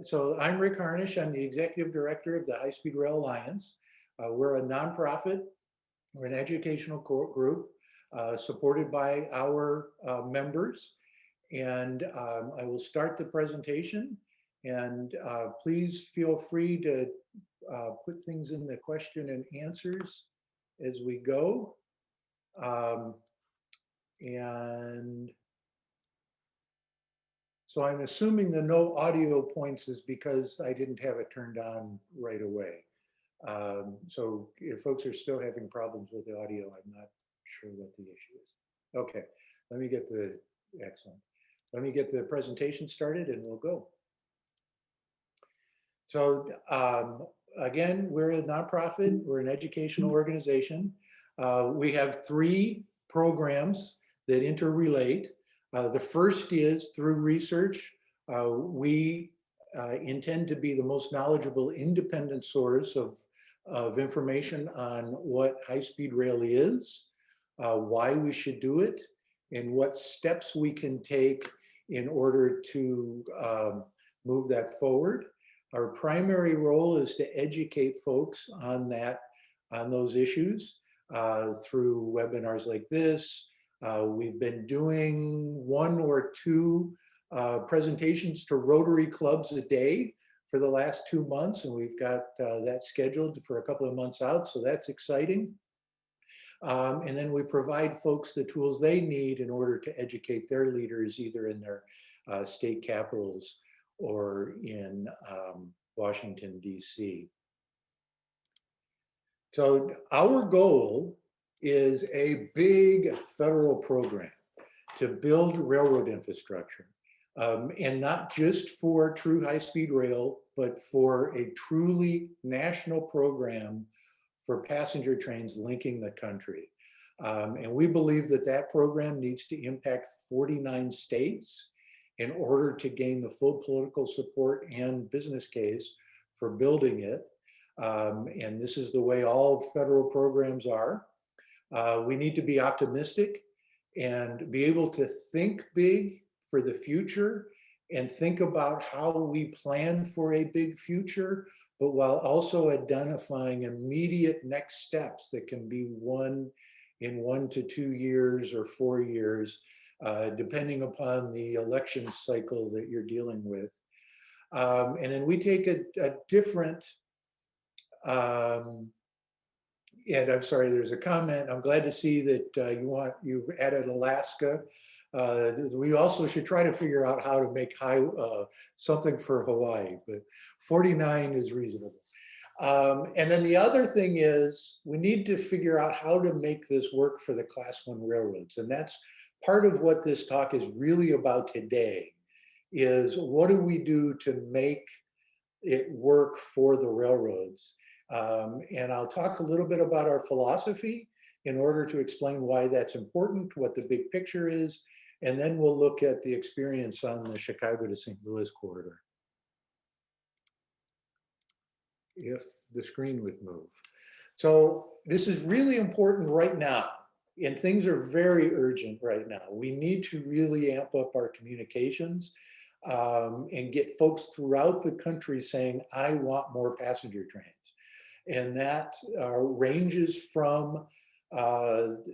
So I'm Rick Harnish. I'm the executive director of the High Speed Rail Alliance. We're a nonprofit. We're an educational group supported by our members. And I will start the presentation. And please feel free to put things in the question and answers as we go. And so I'm assuming the no audio points is because I didn't have it turned on right away. So if folks are still having problems with the audio, I'm not sure what the issue is. Okay, excellent. Let me get the presentation started and we'll go. So again, we're a nonprofit, we're an educational organization. We have 3 programs that interrelate. The first is through research. We intend to be the most knowledgeable independent source of information on what high-speed rail is, why we should do it, and what steps we can take in order to move that forward. Our primary role is to educate folks on those issues through webinars like this. We've been doing 1 or 2 presentations to Rotary clubs a day for the last 2 months, and we've got that scheduled for a couple of months out, so that's exciting. And then we provide folks the tools they need in order to educate their leaders, either in their state capitals or in Washington, D.C. So our goal is a big federal program to build railroad infrastructure, and not just for true high-speed rail, but for a truly national program for passenger trains linking the country. And we believe that that program needs to impact 49 states in order to gain the full political support and business case for building it. And this is the way all federal programs are. We need to be optimistic and be able to think big for the future and think about how we plan for a big future, but while also identifying immediate next steps that can be won in 1 to 2 years or 4 years, depending upon the election cycle that you're dealing with. And then we take a different, and I'm sorry, there's a comment. I'm glad to see that you've added Alaska. We also should try to figure out how to make something for Hawaii, but 49 is reasonable. And then the other thing is we need to figure out how to make this work for the Class 1 railroads. And that's part of what this talk is really about today, is what do we do to make it work for the railroads? And I'll talk a little bit about our philosophy in order to explain why that's important, what the big picture is, and then we'll look at the experience on the Chicago to St. Louis corridor. If the screen would move. So this is really important right now, and things are very urgent right now. We need to really amp up our communications and get folks throughout the country saying, I want more passenger trains. And that ranges from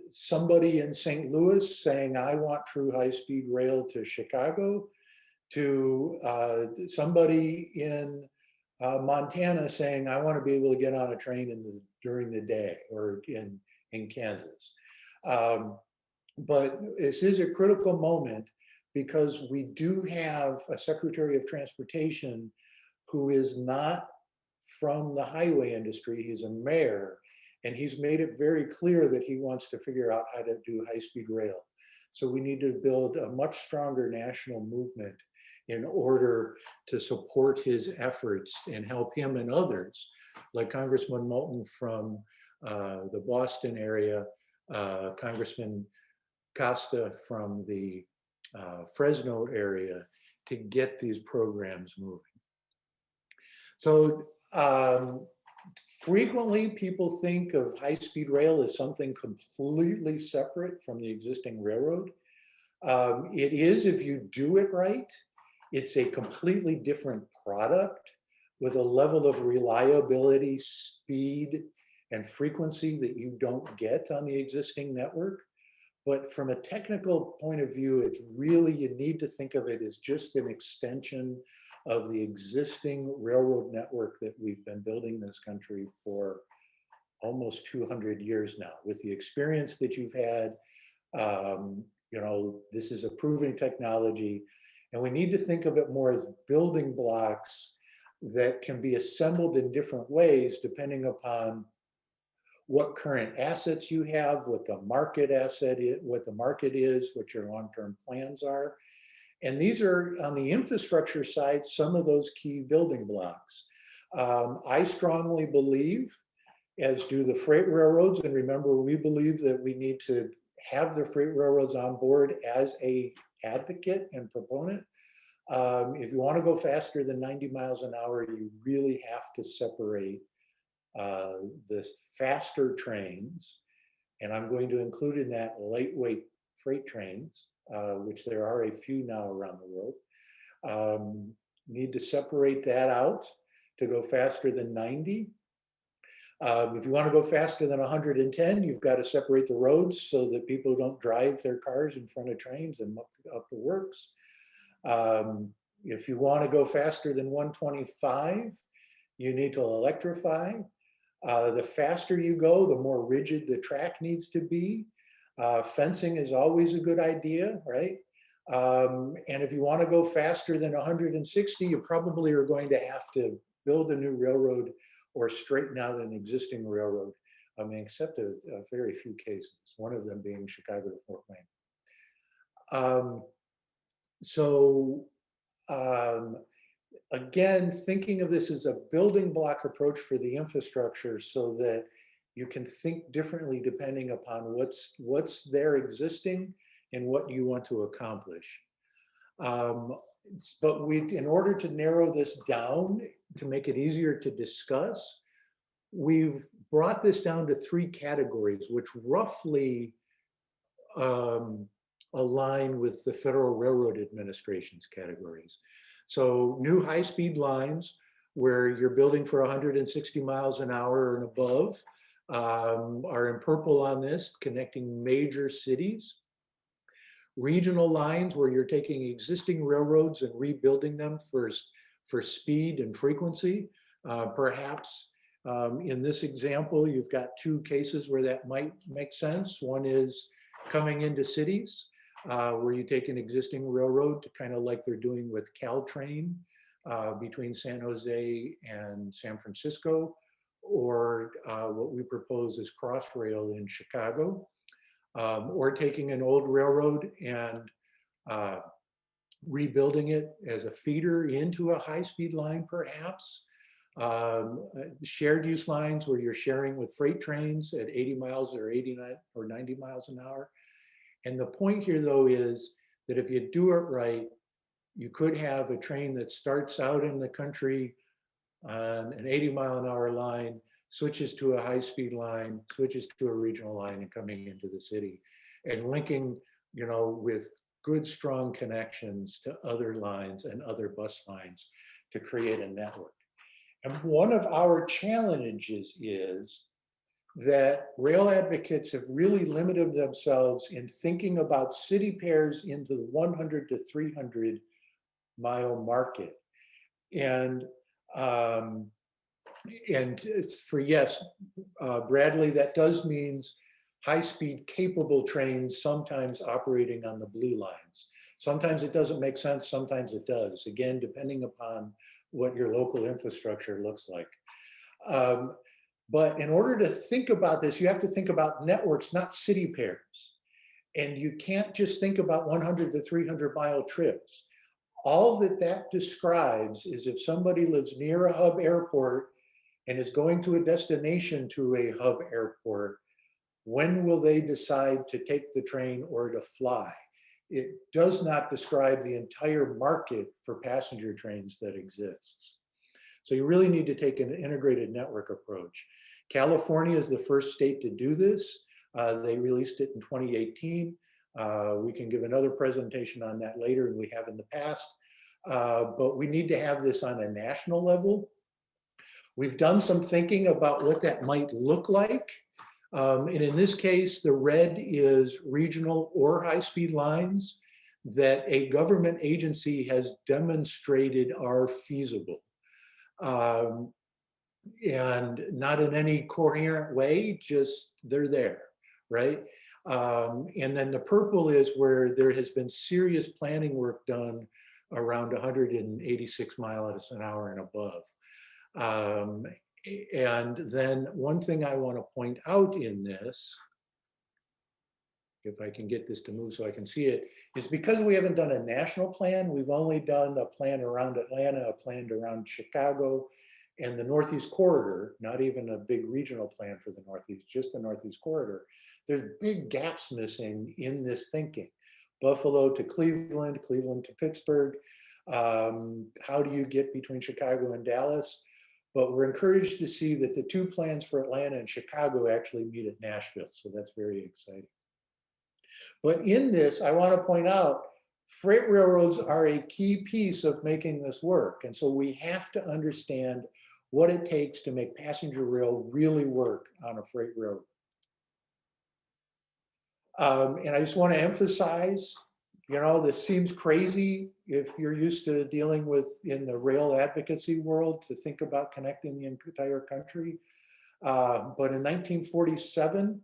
somebody in St. Louis saying, I want true high-speed rail to Chicago, to somebody in Montana saying, I want to be able to get on a train during the day, or in Kansas. But this is a critical moment because we do have a Secretary of Transportation who is not from the highway industry. He's a mayor, and he's made it very clear that he wants to figure out how to do high-speed rail. So we need to build a much stronger national movement in order to support his efforts and help him and others, like Congressman Moulton from the Boston area, Congressman Costa from the Fresno area, to get these programs moving. So frequently people think of high-speed rail as something completely separate from the existing railroad. It is if you do it right. It's a completely different product with a level of reliability, speed, and frequency that you don't get on the existing network. But from a technical point of view, it's really, you need to think of it as just an extension of the existing railroad network that we've been building in this country for almost 200 years now. With the experience that you've had, you know, this is a proven technology, and we need to think of it more as building blocks that can be assembled in different ways depending upon what current assets you have, what the market asset is, what your long-term plans are. And these are, on the infrastructure side, some of those key building blocks. I strongly believe, as do the freight railroads, and remember, we believe that we need to have the freight railroads on board as a advocate and proponent. If you want to go faster than 90 miles an hour, you really have to separate the faster trains, and I'm going to include in that lightweight freight trains, which there are a few now around the world. Need to separate that out to go faster than 90. If you want to go faster than 110, you've got to separate the roads so that people don't drive their cars in front of trains and up the works. If you want to go faster than 125, you need to electrify. The faster you go, the more rigid the track needs to be. Fencing is always a good idea, right? And if you want to go faster than 160, you probably are going to have to build a new railroad or straighten out an existing railroad. I mean, except a very few cases, one of them being Chicago to Fort Wayne. Again, thinking of this as a building block approach for the infrastructure so that you can think differently depending upon what's there existing and what you want to accomplish. But in order to narrow this down, to make it easier to discuss, we've brought this down to 3 categories, which roughly align with the Federal Railroad Administration's categories. So new high-speed lines where you're building for 160 miles an hour and above are in purple on this, connecting major cities. Regional lines where you're taking existing railroads and rebuilding them for speed and frequency. Perhaps in this example, you've got 2 cases where that might make sense. One is coming into cities, where you take an existing railroad to kind of like they're doing with Caltrain between San Jose and San Francisco, or what we propose is Crossrail in Chicago, or taking an old railroad and rebuilding it as a feeder into a high-speed line, perhaps. Shared use lines where you're sharing with freight trains at 80 miles or 89 or 90 miles an hour. And the point here, though, is that if you do it right, you could have a train that starts out in the country on an 80-mile-an-hour line, switches to a high-speed line, switches to a regional line, and coming into the city, and linking, you know, with good, strong connections to other lines and other bus lines to create a network. And one of our challenges is that rail advocates have really limited themselves in thinking about city pairs in the 100 to 300 mile market. And it's for, yes, Bradley, that does means high-speed capable trains sometimes operating on the blue lines. Sometimes it doesn't make sense, sometimes it does, again, depending upon what your local infrastructure looks like. But in order to think about this, you have to think about networks, not city pairs. And you can't just think about 100 to 300 mile trips. All that describes is if somebody lives near a hub airport and is going to a destination to a hub airport, when will they decide to take the train or to fly? It does not describe the entire market for passenger trains that exists. So you really need to take an integrated network approach. California is the first state to do this. They released it in 2018. We can give another presentation on that later, and we have in the past. but we need to have this on a national level. We've done some thinking about what that might look like. And in this case, the red is regional or high-speed lines that a government agency has demonstrated are feasible. And not in any coherent way, just they're there, right? And then the purple is where there has been serious planning work done around 186 miles an hour and above. And then one thing I want to point out in this, if I can get this to move so I can see it, is because we haven't done a national plan, we've only done a plan around Atlanta, a plan around Chicago, and the Northeast Corridor, not even a big regional plan for the Northeast, just the Northeast Corridor. There's big gaps missing in this thinking. Buffalo to Cleveland, Cleveland to Pittsburgh. How do you get between Chicago and Dallas? But we're encouraged to see that the two plans for Atlanta and Chicago actually meet at Nashville. So that's very exciting. But in this, I want to point out, freight railroads are a key piece of making this work. And so we have to understand what it takes to make passenger rail really work on a freight railroad. And I just want to emphasize, you know, this seems crazy if you're used to dealing with in the rail advocacy world to think about connecting the entire country. But in 1947,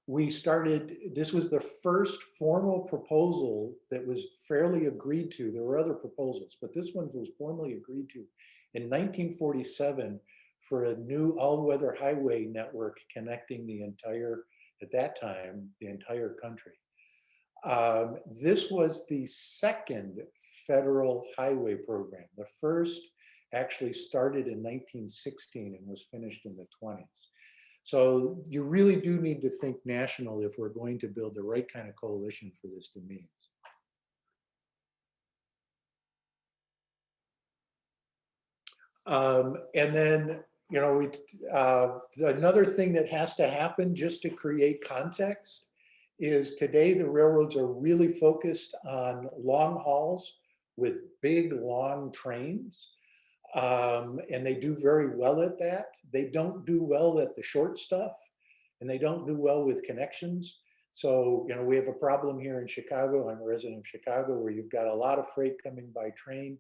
we started, this was the first formal proposal that was fairly agreed to. There were other proposals, but this one was formally agreed to in 1947 for a new all-weather highway network connecting the entire, at that time, the entire country. This was the second federal highway program. The first actually started in 1916 and was finished in the 20s. So you really do need to think national if we're going to build the right kind of coalition for this to mean. And then, you know, another thing that has to happen just to create context is today the railroads are really focused on long hauls with big, long trains. And they do very well at that. They don't do well at the short stuff, and they don't do well with connections. So, you know, we have a problem here in Chicago. I'm a resident of Chicago, where you've got a lot of freight coming by train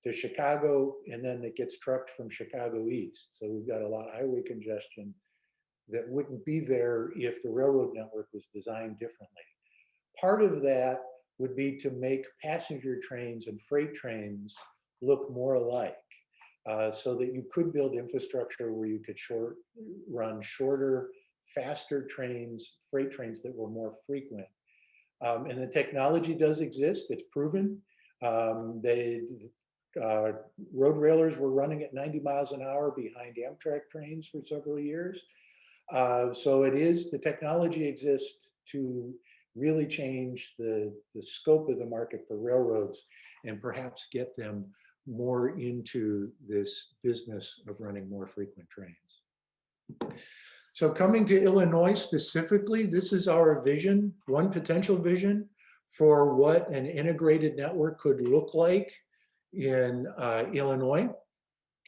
to Chicago, and then it gets trucked from Chicago east. So we've got a lot of highway congestion that wouldn't be there if the railroad network was designed differently. Part of that would be to make passenger trains and freight trains look more alike. So that you could build infrastructure where you could run shorter, faster trains, freight trains that were more frequent. And the technology does exist, it's proven. Road railers were running at 90 miles an hour behind Amtrak trains for several years. So the technology exists to really change the scope of the market for railroads and perhaps get them more into this business of running more frequent trains. So coming to Illinois specifically, this is our vision, one potential vision for what an integrated network could look like in Illinois.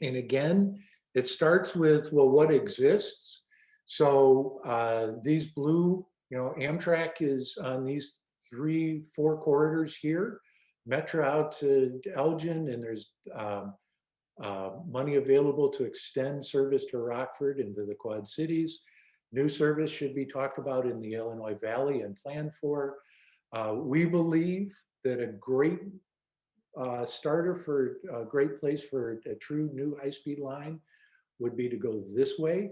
And again, it starts with, well, what exists? So these blue, you know, Amtrak is on these 3-4 corridors here. Metra out to Elgin, and there's money available to extend service to Rockford into the Quad Cities. New service should be talked about in the Illinois Valley and planned for. We believe that a great starter for a great place for a true new high-speed line would be to go this way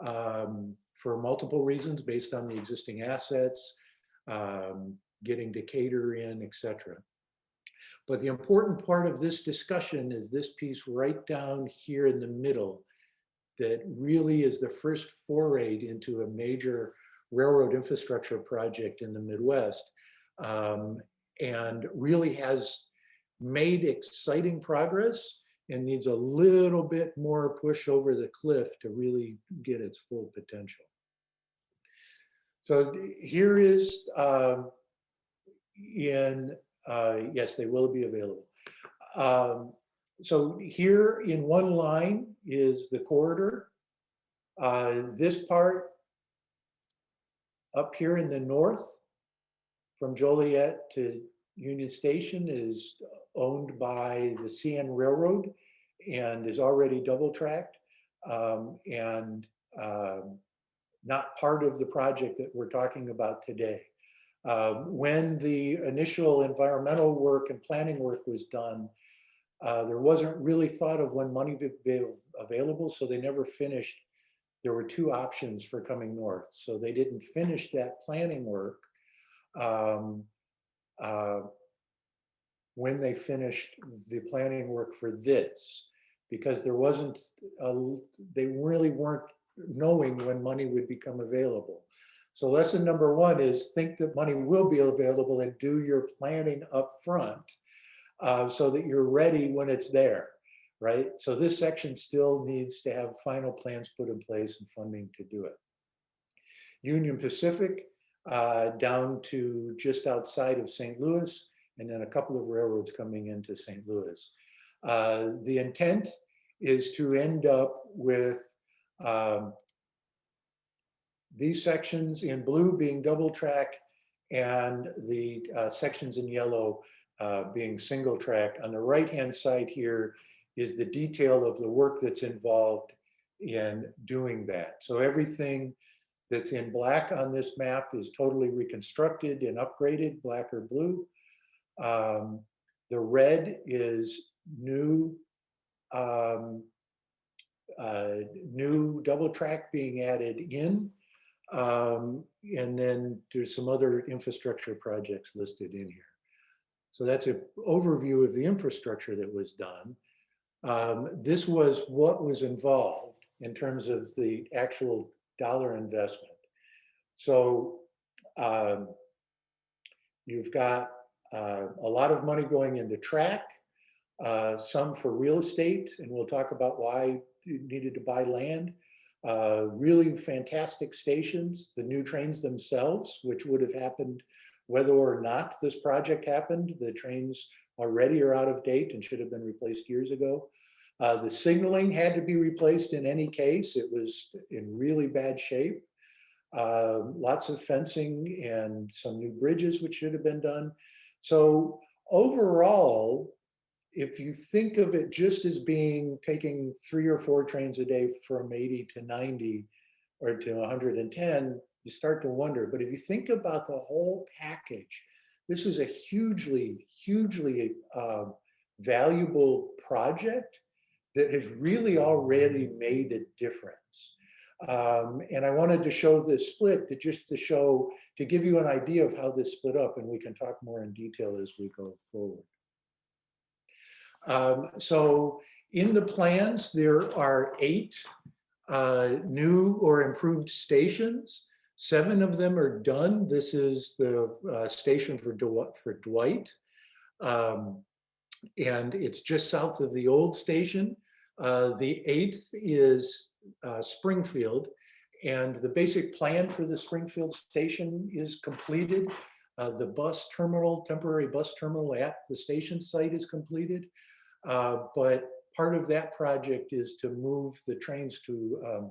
for multiple reasons based on the existing assets, getting Decatur in, etc. But the important part of this discussion is this piece right down here in the middle that really is the first foray into a major railroad infrastructure project in the Midwest, and really has made exciting progress and needs a little bit more push over the cliff to really get its full potential. So here is yes, they will be available. So here in one line is the corridor. This part up here in the north from Joliet to Union Station is owned by the CN Railroad and is already double tracked and not part of the project that we're talking about today. When the initial environmental work and planning work was done, there wasn't really thought of when money would be available, so they never finished. There were two options for coming north, so they didn't finish that planning work when they finished the planning work for this, because there wasn't, they really weren't knowing when money would become available. So lesson number one is think that money will be available and do your planning up front so that you're ready when it's there, right? So this section still needs to have final plans put in place and funding to do it. Union Pacific down to just outside of St. Louis, and then a couple of railroads coming into St. Louis. The intent is to end up with these sections in blue being double track and the sections in yellow being single track. On the right-hand side here is the detail of the work that's involved in doing that. So everything that's in black on this map is totally reconstructed and upgraded, black or blue. The red is new new double track being added in. And then there's some other infrastructure projects listed in here. So that's an overview of the infrastructure that was done. This was what was involved in terms of the actual dollar investment. So you've got a lot of money going into track, some for real estate, and we'll talk about why you needed to buy land. Really fantastic stations, the new trains themselves, which would have happened whether or not this project happened. The trains already are out of date and should have been replaced years ago. The signaling had to be replaced in any case. It was in really bad shape. Lots of fencing and some new bridges which should have been done. So overall, if you think of it just as being taking 3 or 4 trains a day from 80 to 90 or to 110, you start to wonder. But if you think about the whole package, this was a hugely, hugely valuable project that has really already made a difference. And I wanted to show this split to give you an idea of how this split up, and we can talk more in detail as we go forward. So in the plans, there are 8 new or improved stations. 7 of them are done. This is the station for Dwight. And it's just south of the old station. The 8th is Springfield. And the basic plan for the Springfield station is completed. The bus terminal, temporary bus terminal at the station site is completed. But part of that project is to move the trains to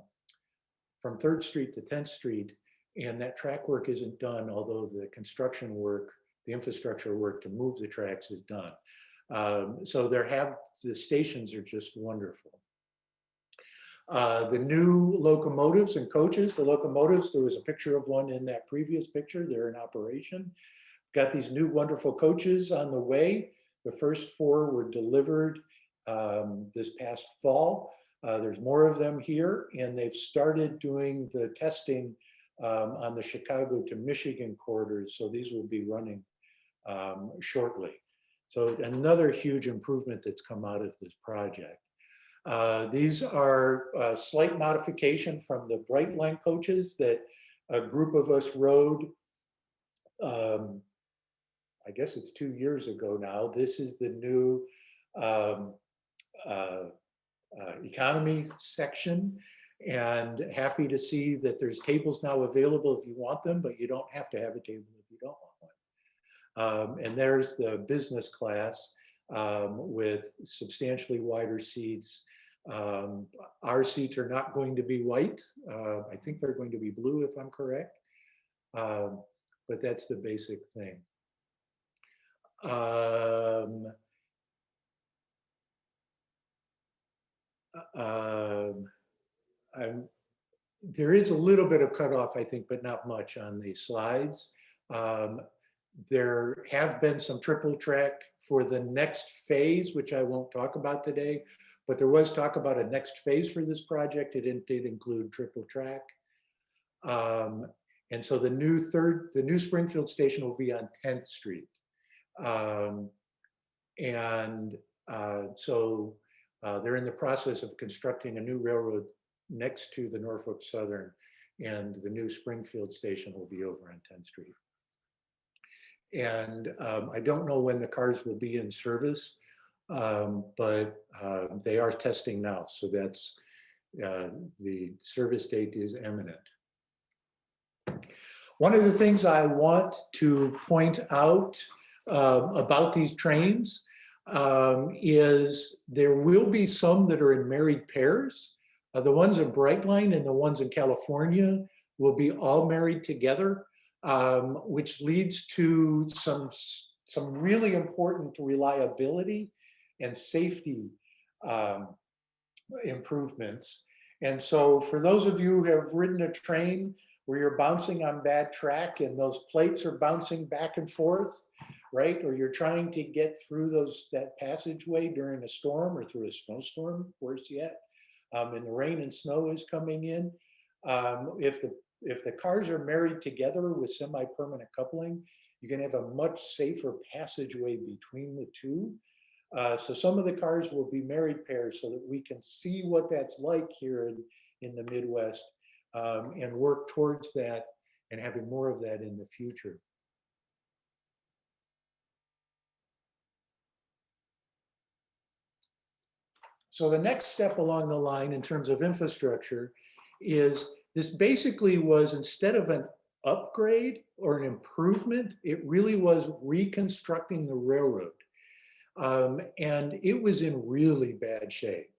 from 3rd Street to 10th Street, and that track work isn't done, although the construction work, the infrastructure work to move the tracks is done. So the stations are just wonderful. The new locomotives and coaches, the locomotives, there was a picture of one in that previous picture, they're in operation. Got these new wonderful coaches on the way. The first 4 were delivered this past fall. There's more of them here, and they've started doing the testing on the Chicago to Michigan corridors. So these will be running shortly. So another huge improvement that's come out of this project. These are a slight modification from the Bright Line coaches that a group of us rode. I guess it's 2 years ago now. This is the new economy section, and happy to see that there's tables now available if you want them, but you don't have to have a table if you don't want one. And there's the business class. with substantially wider seats. Our seats are not going to be white. I think they're going to be blue if I'm correct. But that's the basic thing. There is a little bit of cutoff, I think, but not much on these slides. There have been some triple track for the next phase, which I won't talk about today, but there was talk about a next phase for this project. It did include triple track. And so the new Springfield station will be on 10th Street. So they're in the process of constructing a new railroad next to the Norfolk Southern, and the new Springfield station will be over on 10th Street. And I don't know when the cars will be in service, but they are testing now. So that's, the service date is imminent. One of the things I want to point out about these trains is there will be some that are in married pairs. The ones in Brightline and the ones in California will be all married together, which leads to some really important reliability and safety improvements. And so for those of you who have ridden a train where you're bouncing on bad track and those plates are bouncing back and forth, right? Or you're trying to get through that passageway during a storm or through a snowstorm, worse yet, and the rain and snow is coming in. If the cars are married together with semi-permanent coupling, you can have a much safer passageway between the two. So some of the cars will be married pairs so that we can see what that's like here in the Midwest, and work towards that and having more of that in the future. So the next step along the line in terms of infrastructure is this basically was, instead of an upgrade or an improvement, it really was reconstructing the railroad. And it was in really bad shape.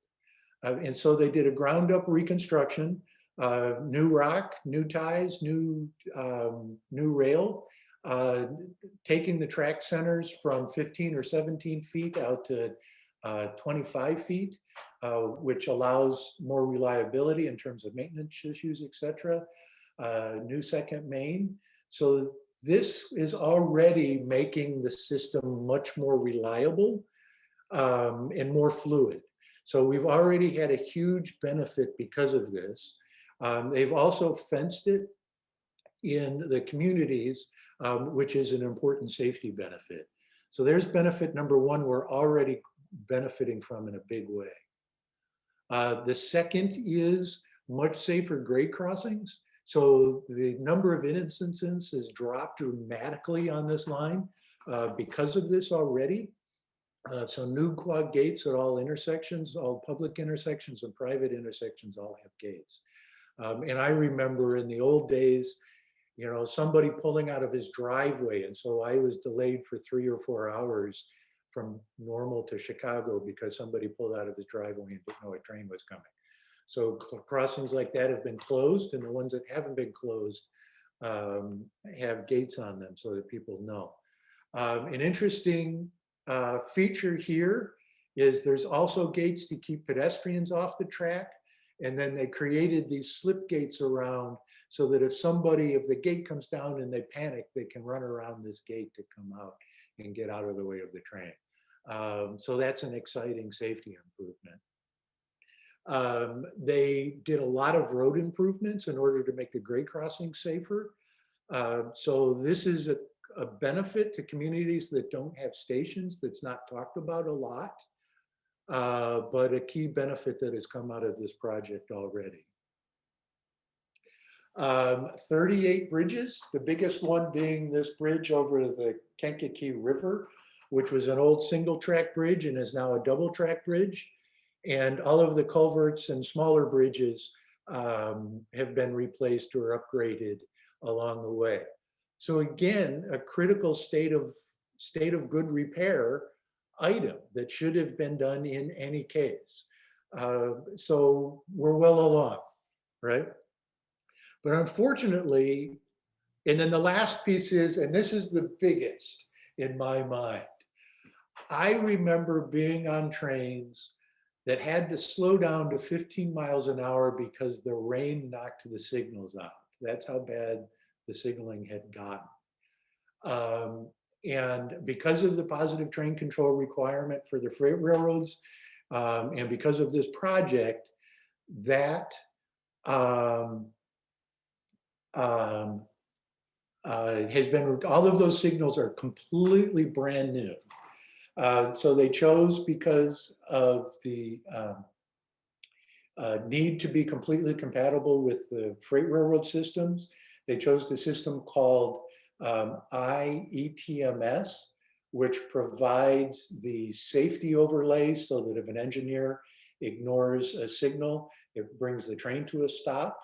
And so they did a ground up reconstruction, new rock, new ties, new rail, taking the track centers from 15 or 17 feet out to 25 feet, which allows more reliability in terms of maintenance issues, et cetera. New second main. So this is already making the system much more reliable and more fluid. So we've already had a huge benefit because of this. They've also fenced it in the communities, which is an important safety benefit. So there's benefit number one we're already benefiting from in a big way. The second is much safer grade crossings. So the number of instances has dropped dramatically on this line because of this already. So new clog gates at all intersections, all public intersections and private intersections all have gates. And I remember in the old days, you know, somebody pulling out of his driveway. And so I was delayed for 3 or 4 hours from Normal to Chicago because somebody pulled out of his driveway and didn't know a train was coming. So crossings like that have been closed, and the ones that haven't been closed have gates on them so that people know. An interesting feature here is there's also gates to keep pedestrians off the track. And then they created these slip gates around so that if the gate comes down and they panic, they can run around this gate to come out and get out of the way of the train. So that's an exciting safety improvement. They did a lot of road improvements in order to make the grade crossing safer. So this is a benefit to communities that don't have stations that's not talked about a lot, but a key benefit that has come out of this project already. 38 bridges, the biggest one being this bridge over the Kankakee River, which was an old single track bridge and is now a double track bridge. And all of the culverts and smaller bridges have been replaced or upgraded along the way. So again, a critical state of good repair item that should have been done in any case. So we're well along, right? But unfortunately, and then the last piece is, and this is the biggest in my mind, I remember being on trains that had to slow down to 15 miles an hour because the rain knocked the signals out. That's how bad the signaling had gotten. And because of the positive train control requirement for the freight railroads, and because of this project, that has been, all of those signals are completely brand new. So they chose, because of the need to be completely compatible with the freight railroad systems, they chose the system called IETMS, which provides the safety overlays so that if an engineer ignores a signal, it brings the train to a stop.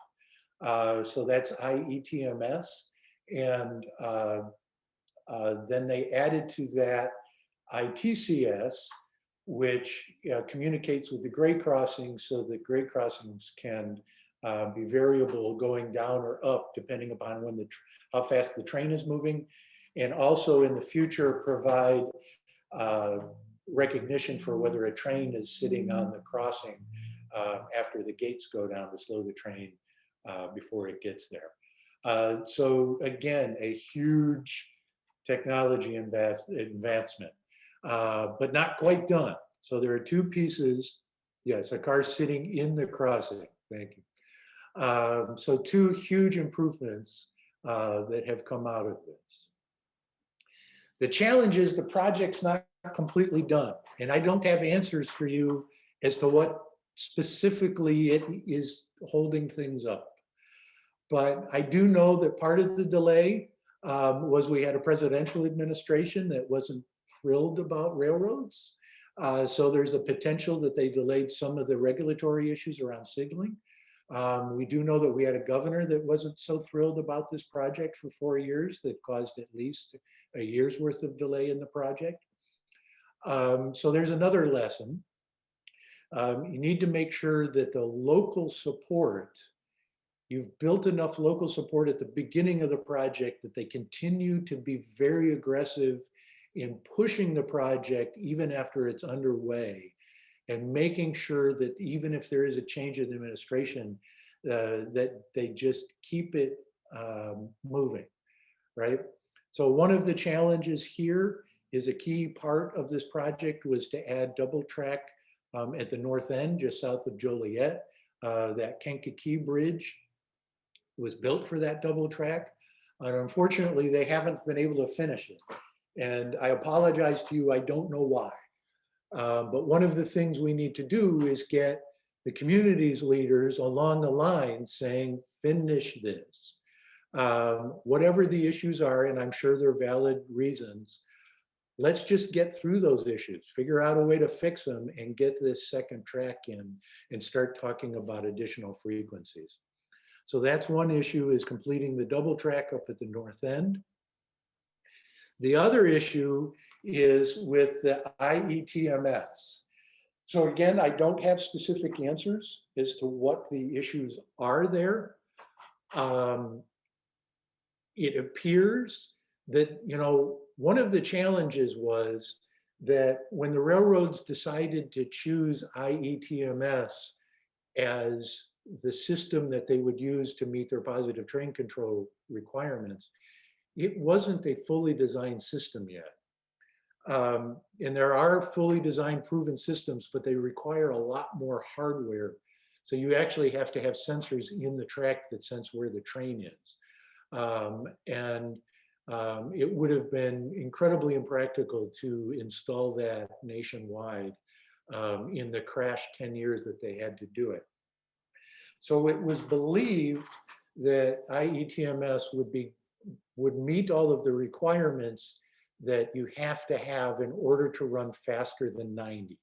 So that's IETMS. And then they added to that ITCS, which communicates with the grade crossings so that grade crossings can be variable going down or up depending upon when how fast the train is moving, and also in the future provide recognition for whether a train is sitting on the crossing after the gates go down to slow the train before it gets there. So again, a huge technology advancement, but not quite done. So there are two pieces. Yes, a car sitting in the crossing. Thank you. So two huge improvements that have come out of this. The challenge is the project's not completely done, and I don't have answers for you as to what specifically it is holding things up. But I do know that part of the delay was we had a presidential administration that wasn't thrilled about railroads. So there's a potential that they delayed some of the regulatory issues around signaling. We do know that we had a governor that wasn't so thrilled about this project for 4 years, that caused at least a year's worth of delay in the project. So there's another lesson. You need to make sure that the local support, you've built enough local support at the beginning of the project that they continue to be very aggressive in pushing the project even after it's underway, and making sure that even if there is a change in administration, that they just keep it moving, right? So one of the challenges here is a key part of this project was to add double track at the north end, just south of Joliet. That Kankakee Bridge was built for that double track. And unfortunately, they haven't been able to finish it. And I apologize to you, I don't know why. But one of the things we need to do is get the community's leaders along the line saying, finish this. Whatever the issues are, and I'm sure they're valid reasons, let's just get through those issues, figure out a way to fix them and get this second track in and start talking about additional frequencies. So that's one issue, is completing the double track up at the north end. The other issue is with the IETMS. So again, I don't have specific answers as to what the issues are there. It appears that, one of the challenges was that when the railroads decided to choose IETMS as the system that they would use to meet their positive train control requirements, it wasn't a fully designed system yet. And there are fully designed proven systems, but they require a lot more hardware. So you actually have to have sensors in the track that sense where the train is. It would have been incredibly impractical to install that nationwide in the crash 10 years that they had to do it. So it was believed that IETMS would meet all of the requirements that you have to have in order to run faster than 90.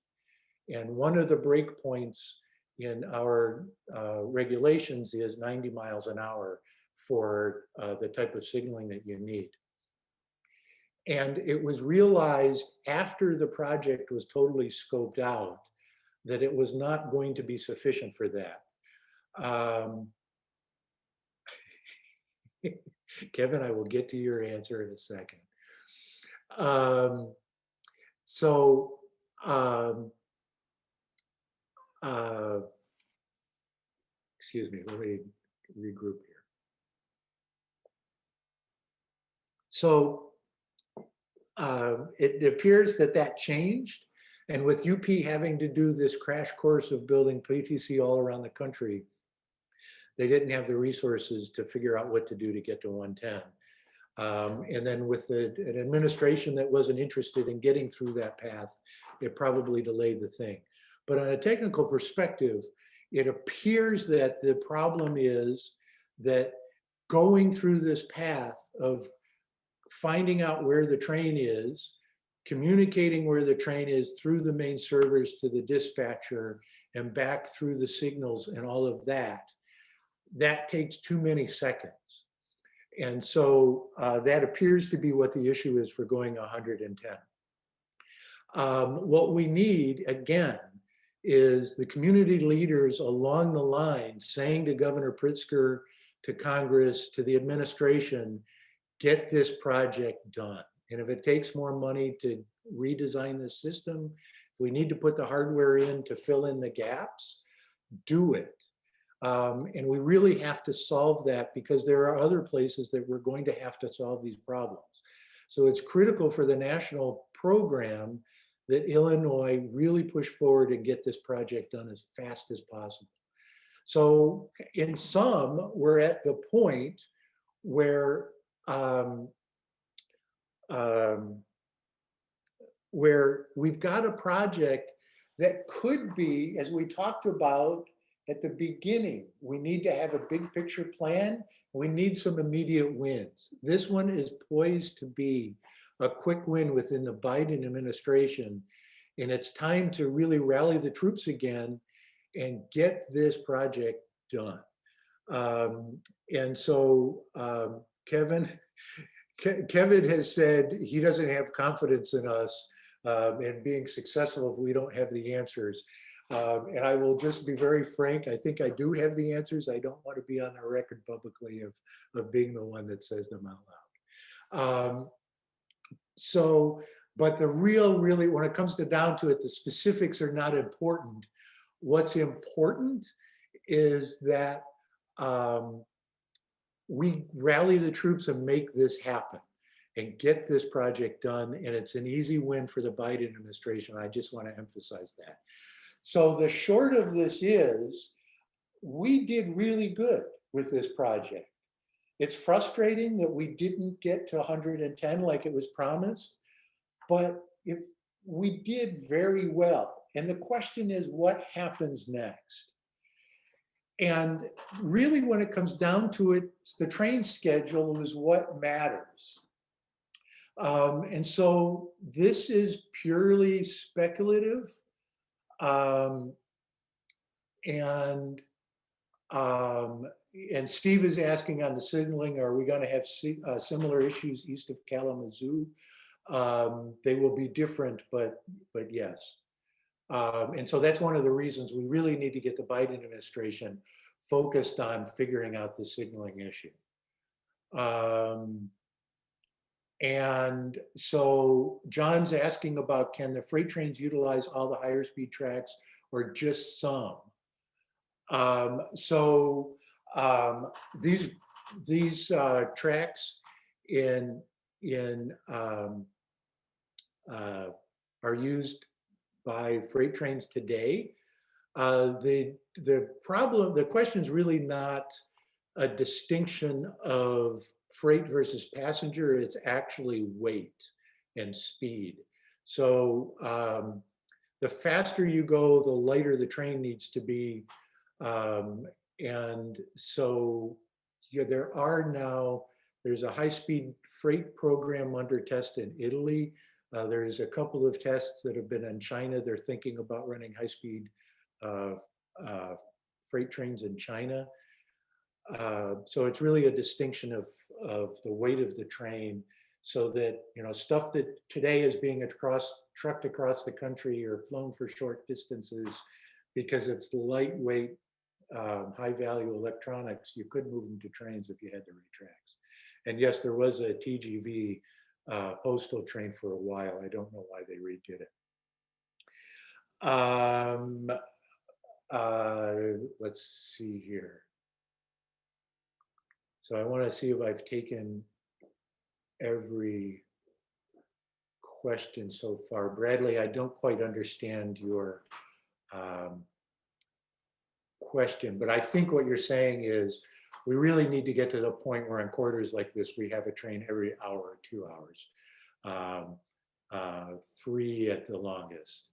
And one of the breakpoints in our regulations is 90 miles an hour for the type of signaling that you need. And it was realized after the project was totally scoped out that it was not going to be sufficient for that. Um, Kevin, I will get to your answer in a second. Um, so, um, uh, excuse me, let me regroup here. So it appears that that changed. And with UP having to do this crash course of building PTC all around the country, they didn't have the resources to figure out what to do to get to 110. And then with an administration that wasn't interested in getting through that path, it probably delayed the thing. But on a technical perspective, it appears that the problem is that going through this path of finding out where the train is, communicating where the train is through the main servers to the dispatcher and back through the signals and all of that, that takes too many seconds. And so that appears to be what the issue is for going 110. What we need, again, is the community leaders along the line saying to Governor Pritzker, to Congress, to the administration, get this project done. And if it takes more money to redesign the system, we need to put the hardware in to fill in the gaps, do it. And we really have to solve that because there are other places that we're going to have to solve these problems. So it's critical for the national program that Illinois really push forward and get this project done as fast as possible. So in sum, we're at the point where where we've got a project that could be, as we talked about at the beginning, we need to have a big picture plan. We need some immediate wins. This one is poised to be a quick win within the Biden administration. And it's time to really rally the troops again and get this project done. And so Kevin has said he doesn't have confidence in us in being successful if we don't have the answers. And I will just be very frank, I think I do have the answers. I don't want to be on the record publicly of being the one that says them out loud. But the really, when it comes down to it, the specifics are not important. What's important is that we rally the troops and make this happen and get this project done. And it's an easy win for the Biden administration. I just want to emphasize that. So the short of this is we did really good with this project. It's frustrating that we didn't get to 110 like it was promised, but if we did very well. And the question is, what happens next? And really, when it comes down to it, the train schedule is what matters. And so this is purely speculative. And Steve is asking on the signaling, are we going to have similar issues east of Kalamazoo? They will be different, but yes. And so that's one of the reasons we really need to get the Biden administration focused on figuring out the signaling issue. And so John's asking about, can the freight trains utilize all the higher speed tracks or just some? These tracks are used by freight trains today. The question is really not a distinction of freight versus passenger, it's actually weight and speed. So the faster you go, the lighter the train needs to be. And so yeah, there's a high-speed freight program under test in Italy. There's a couple of tests that have been in China. They're thinking about running high-speed freight trains in China. So it's really a distinction of the weight of the train so that, you know, stuff that today is being trucked across the country or flown for short distances because it's lightweight, high value electronics, you could move them to trains if you had the right tracks. And yes, there was a TGV postal train for a while. I don't know why they redid it. Let's see here. So I want to see if I've taken every question so far. Bradley, I don't quite understand your question, but I think what you're saying is we really need to get to the point where in quarters like this, we have a train every hour or 2 hours, 3 at the longest,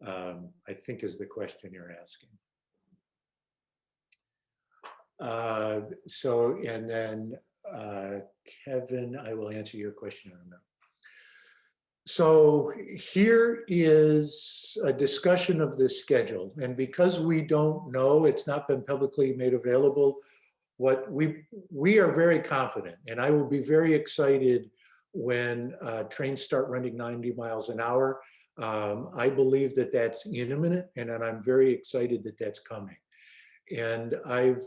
I think is the question you're asking. So, and then Kevin, I will answer your question in a minute. So here is a discussion of the schedule. And because we don't know, it's not been publicly made available, what we are very confident, and I will be very excited when trains start running 90 miles an hour. I believe that that's imminent, and I'm very excited that that's coming. And I've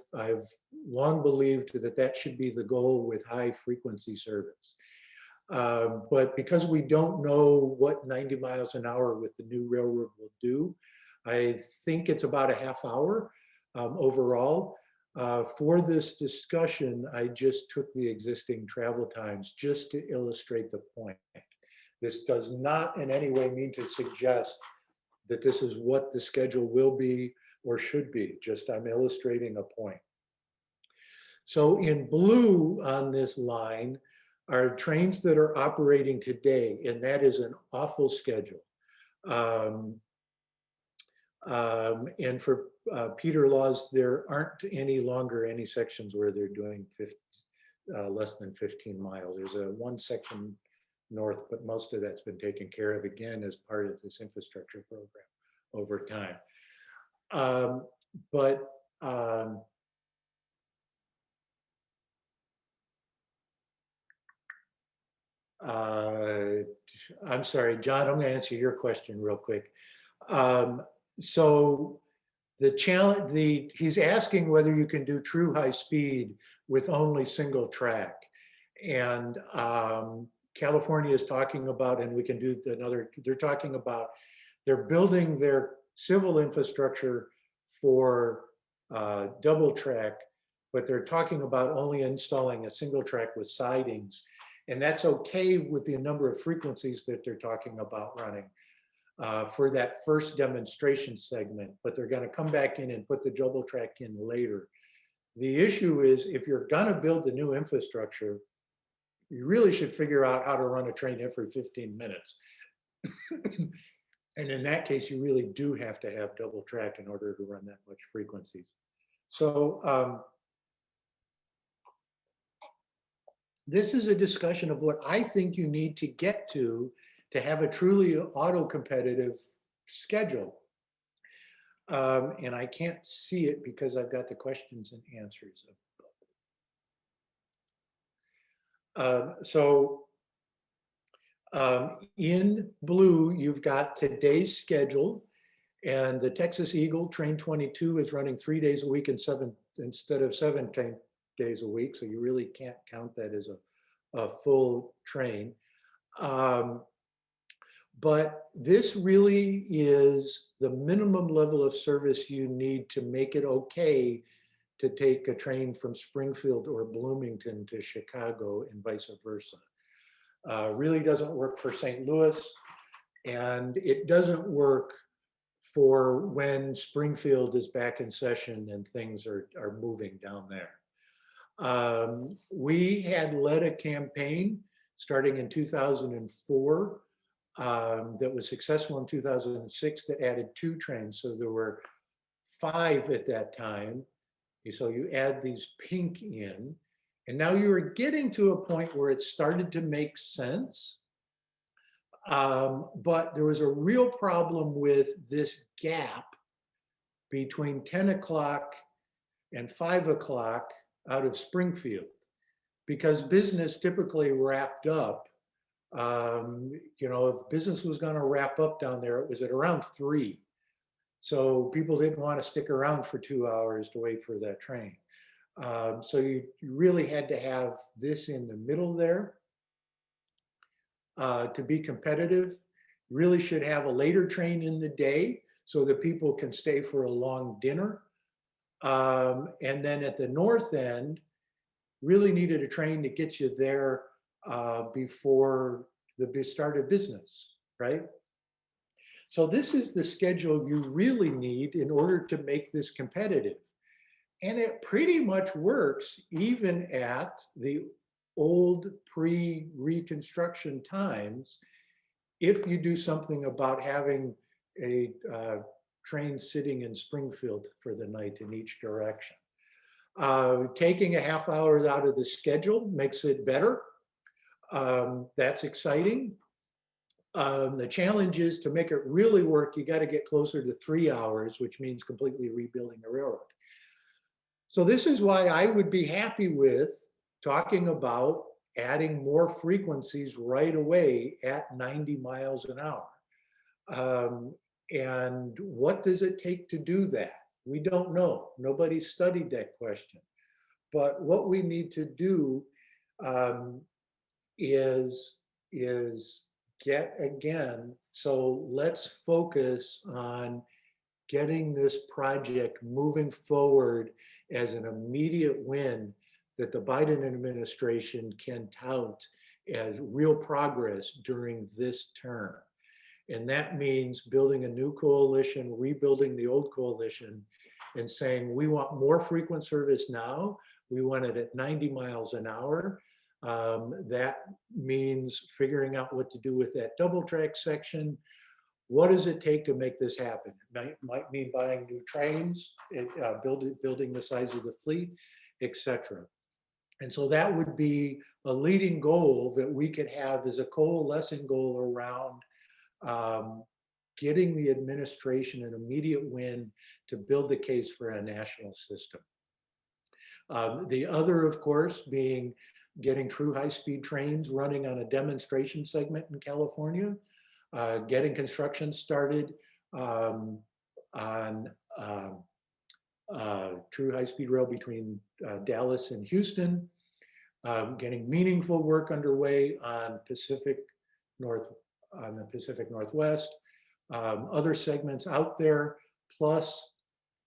long believed that that should be the goal with high frequency service. But because we don't know what 90 miles an hour with the new railroad will do, I think it's about a half hour overall. For this discussion, I just took the existing travel times just to illustrate the point. This does not in any way mean to suggest that this is what the schedule will be or should be, just I'm illustrating a point. So in blue on this line are trains that are operating today, and that is an awful schedule. And for Peter Laws, there aren't any longer any sections where they're doing less than 15 miles. There's one section north, but most of that's been taken care of again as part of this infrastructure program over time. I'm sorry, John, I'm going to answer your question real quick. So the challenge, he's asking whether you can do true high speed with only single track. And California is talking about, and we can do another, they're talking about, they're building their civil infrastructure for double track, but they're talking about only installing a single track with sidings. And that's okay with the number of frequencies that they're talking about running for that first demonstration segment, but they're going to come back in and put the double track in later. The issue is if you're going to build the new infrastructure, you really should figure out how to run a train every 15 minutes. And in that case, you really do have to have double track in order to run that much frequencies. So this is a discussion of what I think you need to get to have a truly auto-competitive schedule. And I can't see it because I've got the questions and answers. In blue, you've got today's schedule, and the Texas Eagle Train 22 is running 3 days a week and instead of 7 days a week, so you really can't count that as a full train. But this really is the minimum level of service you need to make it okay to take a train from Springfield or Bloomington to Chicago and vice versa. Really doesn't work for St. Louis, and it doesn't work for when Springfield is back in session and things are moving down there. We had led a campaign starting in 2004 that was successful in 2006 that added 2 trains. So there were 5 at that time. So you add these pink in, and now you are getting to a point where it started to make sense. But there was a real problem with this gap between 10 o'clock and 5 o'clock out of Springfield, because business typically wrapped up You know, if business was going to wrap up down there, it was at around 3. So people didn't want to stick around for 2 hours to wait for that train. So you really had to have this in the middle there. To be competitive, really should have a later train in the day so that people can stay for a long dinner. And then at the north end, really needed a train that gets you there before the start of business, right? So this is the schedule you really need in order to make this competitive. And it pretty much works even at the old pre-Reconstruction times if you do something about having a train sitting in Springfield for the night in each direction. Taking a half hour out of the schedule makes it better. That's exciting. The challenge is to make it really work, you got to get closer to 3 hours, which means completely rebuilding the railroad. So this is why I would be happy with talking about adding more frequencies right away at 90 miles an hour. And what does it take to do that? We don't know. Nobody studied that question. But what we need to do is get again, so let's focus on getting this project moving forward as an immediate win that the Biden administration can tout as real progress during this term. And that means building a new coalition, rebuilding the old coalition, and saying, we want more frequent service now. We want it at 90 miles an hour. That means figuring out what to do with that double track section. What does it take to make this happen? It might mean buying new trains, building the size of the fleet, etc. And so that would be a leading goal that we could have as a coalescing goal around getting the administration an immediate win to build the case for a national system. The other, of course, being getting true high-speed trains running on a demonstration segment in California, getting construction started on true high-speed rail between Dallas and Houston, getting meaningful work underway on the Pacific Northwest, other segments out there, plus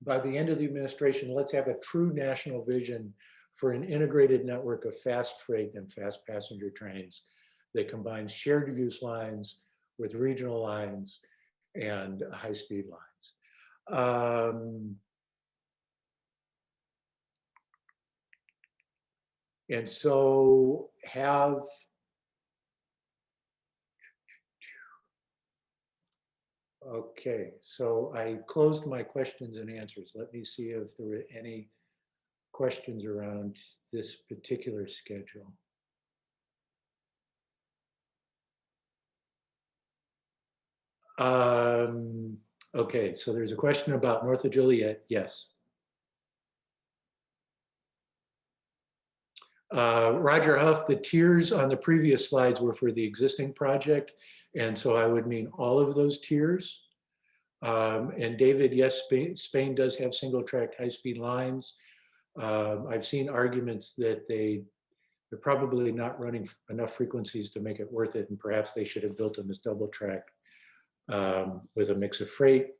by the end of the administration, let's have a true national vision for an integrated network of fast freight and fast passenger trains that combines shared use lines with regional lines and high-speed lines. And so okay, so I closed my questions and answers. Let me see if there were any questions around this particular schedule. Okay, so there's a question about north of Joliet. Yes. Roger Huff, the tiers on the previous slides were for the existing project. And so I would mean all of those tiers. And David, yes, Spain does have single tracked high-speed lines. I've seen arguments that they're probably not running enough frequencies to make it worth it. And perhaps they should have built them as double track with a mix of freight.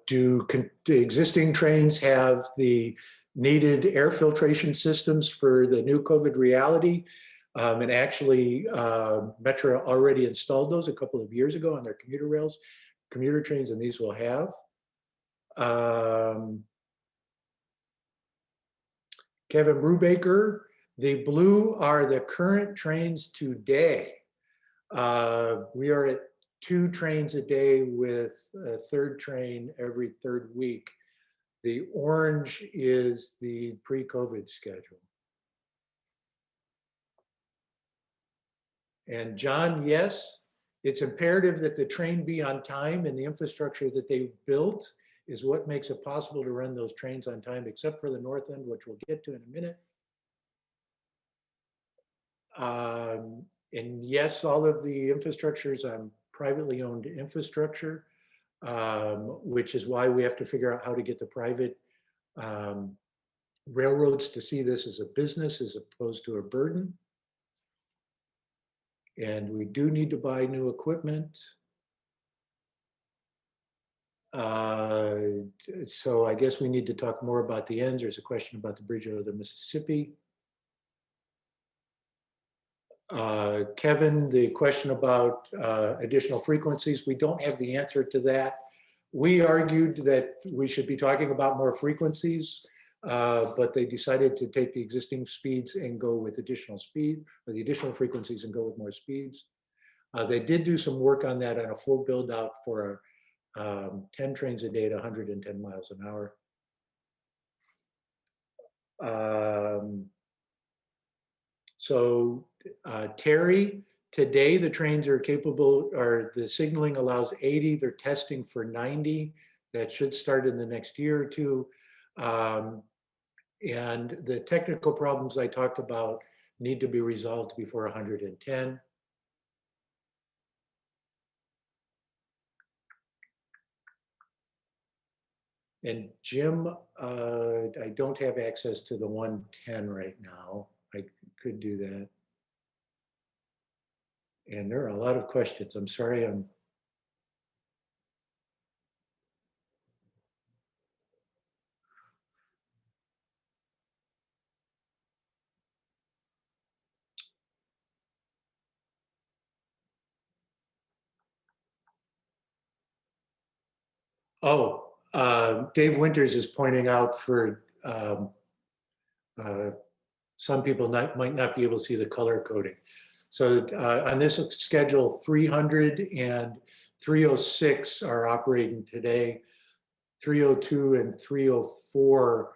Do existing trains have the needed air filtration systems for the new COVID reality? And actually, Metro already installed those a couple of years ago on their commuter trains, and these will have. Kevin Brubaker, the blue are the current trains today. We are at 2 trains a day with a 3rd train every 3rd week. The orange is the pre-COVID schedule. And John, yes, it's imperative that the train be on time, and the infrastructure that they built is what makes it possible to run those trains on time, except for the north end, which we'll get to in a minute. And yes, all of the infrastructure is on privately owned infrastructure, which is why we have to figure out how to get the private railroads to see this as a business as opposed to a burden. And we do need to buy new equipment. So I guess we need to talk more about the ends. There's a question about the bridge over the Mississippi. Kevin, the question about additional frequencies, we don't have the answer to that. We argued that we should be talking about more frequencies, but they decided to take the existing speeds and go with additional speed, or the additional frequencies and go with more speeds. They did do some work on that on a full build out for 10 trains a day at 110 miles an hour. So Terry, today the trains are capable, or the signaling allows 80, they're testing for 90. That should start in the next year or two. And the technical problems I talked about need to be resolved before 110. And Jim, I don't have access to the 110 right now. I could do that. And there are a lot of questions. I'm sorry, Dave Winters is pointing out for some people might not be able to see the color coding. So on this schedule, 300 and 306 are operating today. 302 and 304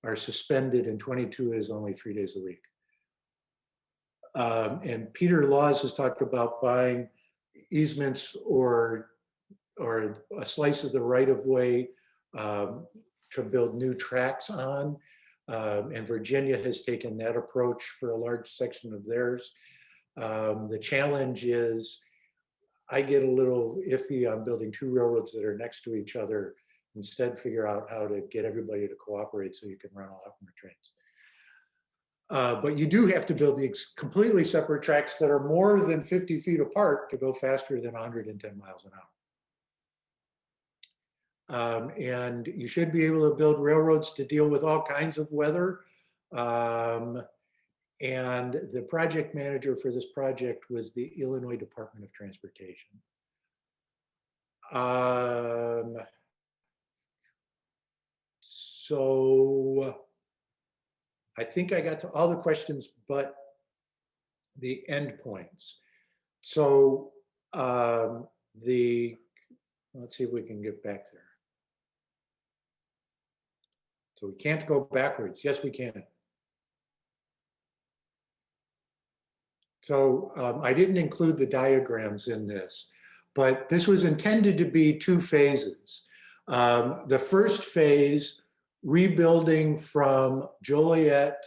are suspended, and 22 is only 3 days a week. And Peter Laws has talked about buying easements or a slice of the right-of-way to build new tracks on. And Virginia has taken that approach for a large section of theirs. The challenge is I get a little iffy on building two railroads that are next to each other. Instead, figure out how to get everybody to cooperate so you can run a lot more trains. But you do have to build these completely separate tracks that are more than 50 feet apart to go faster than 110 miles an hour. And you should be able to build railroads to deal with all kinds of weather. And the project manager for this project was the Illinois Department of Transportation. So I think I got to all the questions but the endpoints. So let's see if we can get back there. So we can't go backwards. Yes, we can. So I didn't include the diagrams in this, but this was intended to be two phases. The first phase, rebuilding from Joliet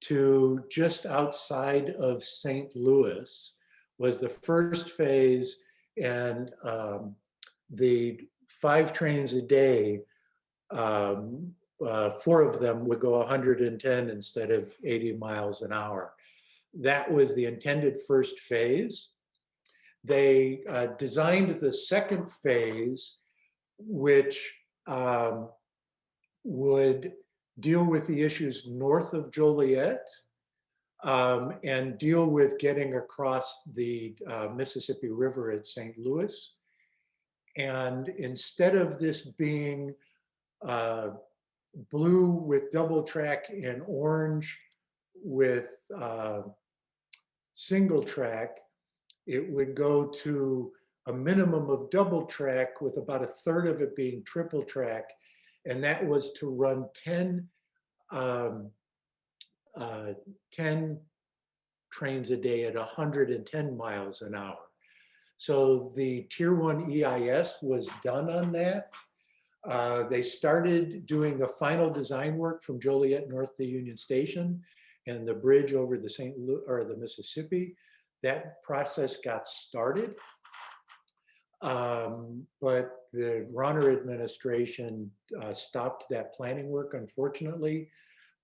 to just outside of St. Louis, was the first phase, and the 5 trains a day, 4 of them would go 110 instead of 80 miles an hour. That was the intended first phase. They designed the second phase, which would deal with the issues north of Joliet and deal with getting across the Mississippi River at St. Louis. And instead of this being blue with double track and orange with single track, it would go to a minimum of double track with about a third of it being triple track. And that was to run 10 trains a day at 110 miles an hour. So the Tier 1 EIS was done on that. They started doing the final design work from Joliet north to Union Station, and the bridge over the the Mississippi. That process got started, but the Rauner administration stopped that planning work, unfortunately.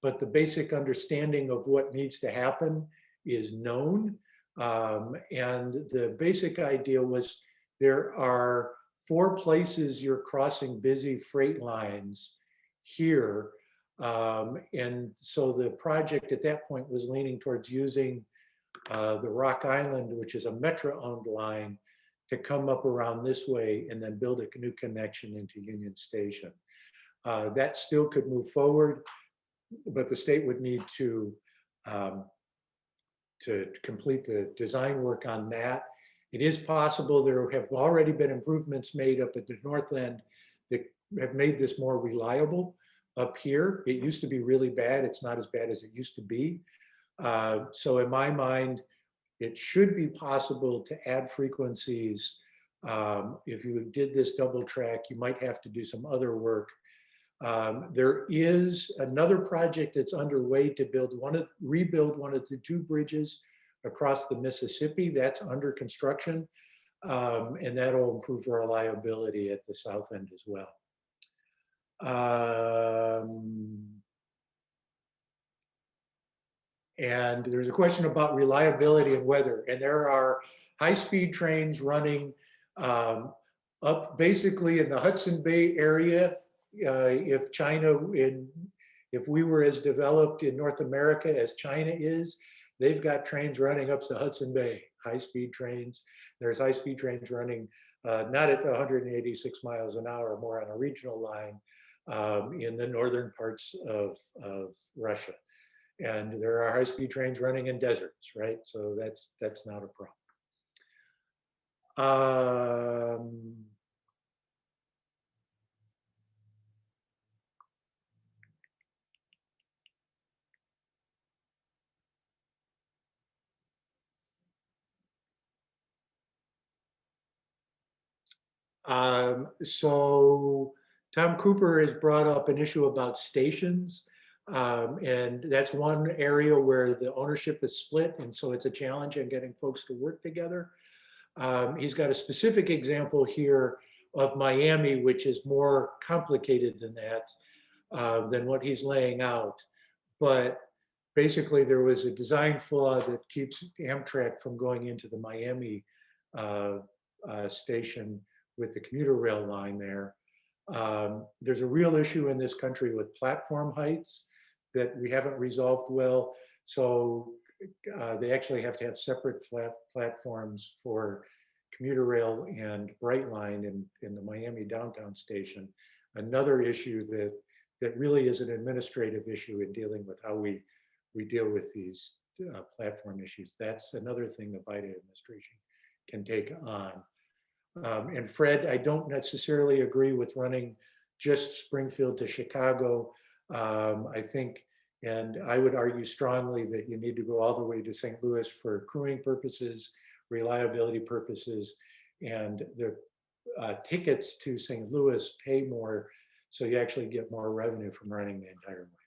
But the basic understanding of what needs to happen is known. And the basic idea was there are 4 places you're crossing busy freight lines here. And so the project at that point was leaning towards using the Rock Island, which is a Metro-owned line, to come up around this way and then build a new connection into Union Station. That still could move forward, but the state would need to complete the design work on that. It is possible there have already been improvements made up at the north end that have made this more reliable up here. It used to be really bad. It's not as bad as it used to be. So in my mind, it should be possible to add frequencies. If you did this double track, you might have to do some other work. There is another project that's underway to rebuild one of the 2 bridges across the Mississippi. That's under construction, and that'll improve reliability at the south end as well. And there's a question about reliability and weather, and there are high-speed trains running up basically in the Hudson Bay area. If we were as developed in North America as China is, they've got trains running up the Hudson Bay, high-speed trains. There's high-speed trains running not at 186 miles an hour, more on a regional line in the northern parts of Russia. And there are high-speed trains running in deserts, right? So that's not a problem. So Tom Cooper has brought up an issue about stations. And that's one area where the ownership is split. And so it's a challenge in getting folks to work together. He's got a specific example here of Miami, which is more complicated than that, than what he's laying out. But basically there was a design flaw that keeps Amtrak from going into the Miami station with the commuter rail line there. There's a real issue in this country with platform heights that we haven't resolved well. So they actually have to have separate platforms for commuter rail and Brightline in the Miami downtown station. Another issue that really is an administrative issue in dealing with how we deal with these platform issues. That's another thing the Biden administration can take on. And Fred, I don't necessarily agree with running just Springfield to Chicago. I think, and I would argue strongly that you need to go all the way to St. Louis for crewing purposes, reliability purposes, and the tickets to St. Louis pay more, so you actually get more revenue from running the entire way.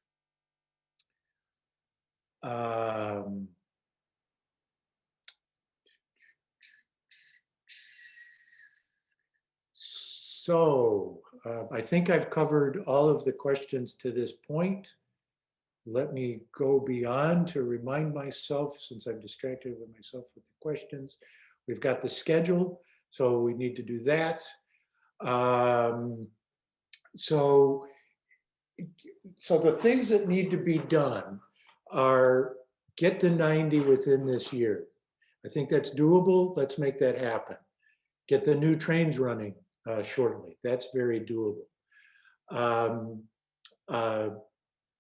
So I think I've covered all of the questions to this point. Let me go beyond to remind myself, since I'm distracted with myself with the questions. We've got the schedule, so we need to do that. So the things that need to be done are get to 90 within this year. I think that's doable. Let's make that happen. Get the new trains running shortly. That's very doable.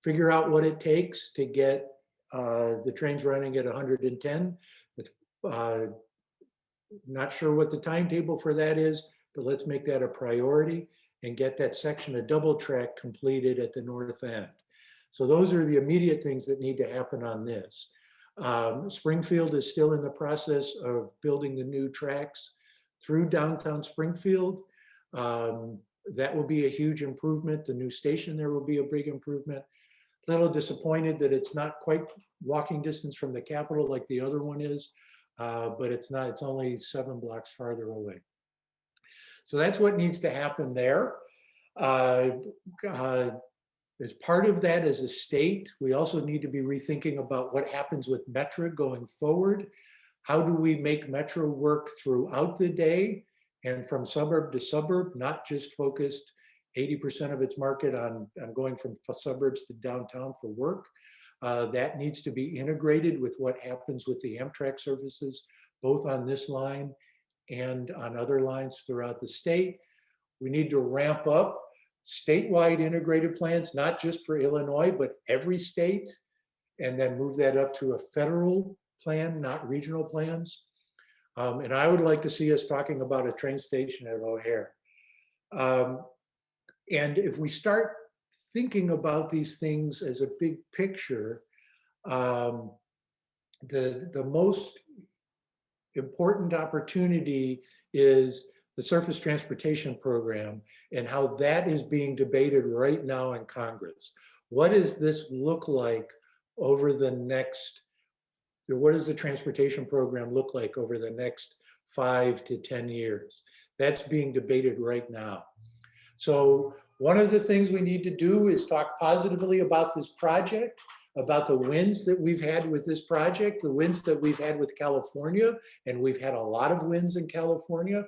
Figure out what it takes to get the trains running at 110. Not sure what the timetable for that is, but let's make that a priority and get that section of double track completed at the north end. So those are the immediate things that need to happen on this. Springfield is still in the process of building the new tracks through downtown Springfield. That will be a huge improvement. The new station there will be a big improvement. little disappointed that it's not quite walking distance from the Capitol like the other one is, but it's not, it's only 7 blocks farther away. So that's what needs to happen there. As part of that, as a state, we also need to be rethinking about what happens with Metro going forward. How do we make Metro work throughout the day and from suburb to suburb, not just focused 80% of its market on going from suburbs to downtown for work. That needs to be integrated with what happens with the Amtrak services, both on this line and on other lines throughout the state. We need to ramp up statewide integrated plans, not just for Illinois, but every state, and then move that up to a federal plan, not regional plans. And I would like to see us talking about a train station at O'Hare. And if we start thinking about these things as a big picture, the most important opportunity is the surface transportation program and how that is being debated right now in Congress. What does this look like over the next, what does the transportation program look like over the next 5 to 10 years? That's being debated right now. So one of the things we need to do is talk positively about this project, about the wins that we've had with this project, the wins that we've had with California, and we've had a lot of wins in California,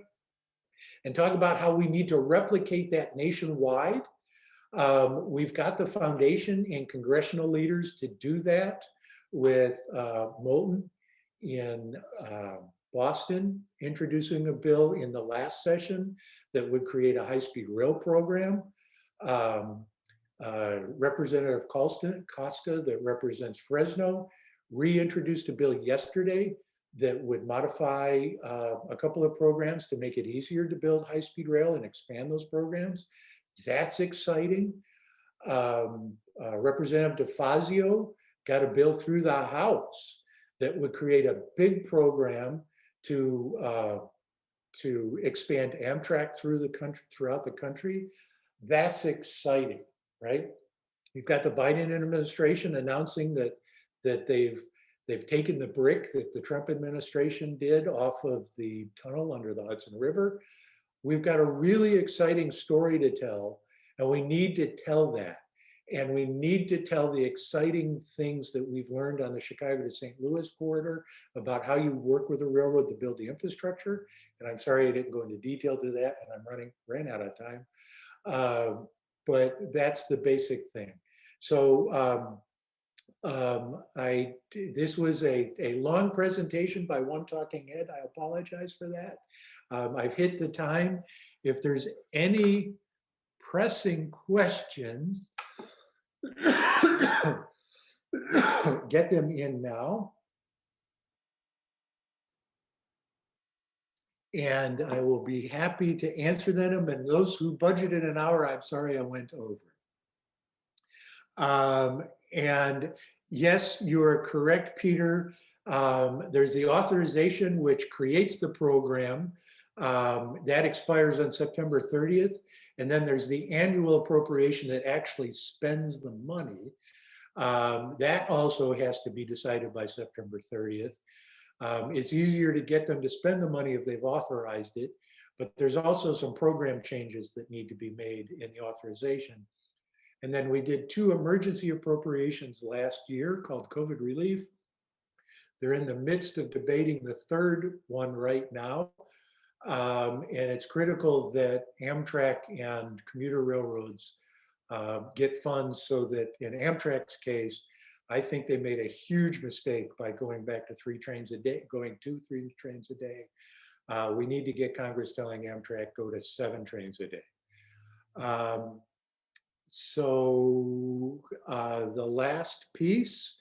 and talk about how we need to replicate that nationwide. We've got the foundation and congressional leaders to do that with Moulton in Boston, introducing a bill in the last session that would create a high-speed rail program. Representative Costa that represents Fresno reintroduced a bill yesterday that would modify a couple of programs to make it easier to build high-speed rail and expand those programs. That's exciting. Representative DeFazio got a bill through the House that would create a big program to expand Amtrak through the country, throughout the country. That's exciting, right? You've got the Biden administration announcing that they've taken the brick that the Trump administration did off of the tunnel under the Hudson River. We've got a really exciting story to tell, and we need to tell that. And we need to tell the exciting things that we've learned on the Chicago to St. Louis corridor about how you work with a railroad to build the infrastructure. And I'm sorry I didn't go into detail to that, and I ran out of time. But that's the basic thing. So this was a long presentation by one talking head. I apologize for that. I've hit the time. If there's any pressing questions, get them in now. And I will be happy to answer them. And those who budgeted an hour, I'm sorry I went over. And yes, you're correct, Peter. There's the authorization which creates the program. That expires on September 30th. And then there's the annual appropriation that actually spends the money. That also has to be decided by September 30th. It's easier to get them to spend the money if they've authorized it, but there's also some program changes that need to be made in the authorization. And then we did 2 emergency appropriations last year called COVID relief. They're in the midst of debating the 3rd one right now. And it's critical that Amtrak and commuter railroads get funds so that in Amtrak's case, I think they made a huge mistake by going back to 3 trains a day, going to 3 trains a day. We need to get Congress telling Amtrak go to 7 trains a day. So the last piece,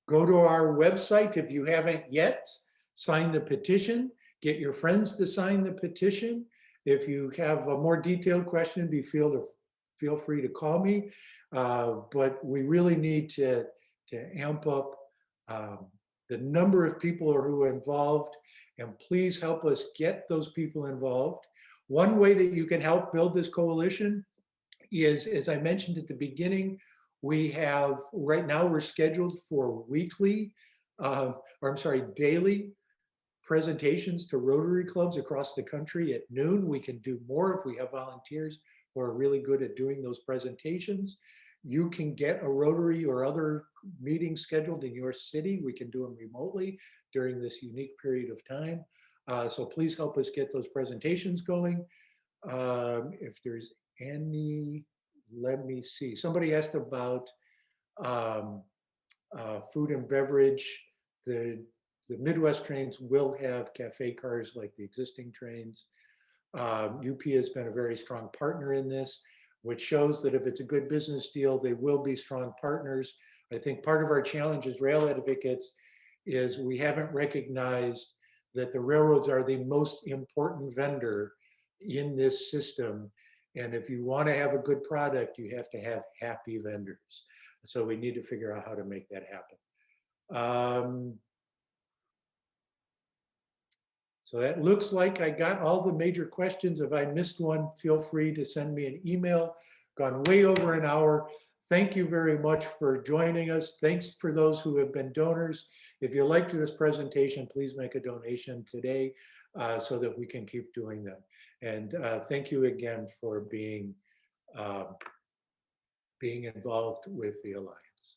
go to our website if you haven't yet, sign the petition, get your friends to sign the petition. If you have a more detailed question, feel free to call me. But we really need to amp up the number of people who are involved, and please help us get those people involved. One way that you can help build this coalition is, as I mentioned at the beginning, We have, right now we're scheduled for weekly, or I'm sorry, daily presentations to Rotary clubs across the country at noon. We can do more if we have volunteers who are really good at doing those presentations. You can get a Rotary or other meeting scheduled in your city. We can do them remotely during this unique period of time. So please help us get those presentations going. If there's any, let me see. Somebody asked about um, food and beverage. The Midwest trains will have cafe cars like the existing trains. UP has been a very strong partner in this, which shows that if it's a good business deal, they will be strong partners. I think part of our challenge as rail advocates is we haven't recognized that the railroads are the most important vendor in this system. And if you want to have a good product, you have to have happy vendors. So we need to figure out how to make that happen. So that looks like I got all the major questions. If I missed one, feel free to send me an email. Gone way over an hour. Thank you very much for joining us. Thanks for those who have been donors. If you liked this presentation, please make a donation today so that we can keep doing them. And thank you again for being involved with the Alliance.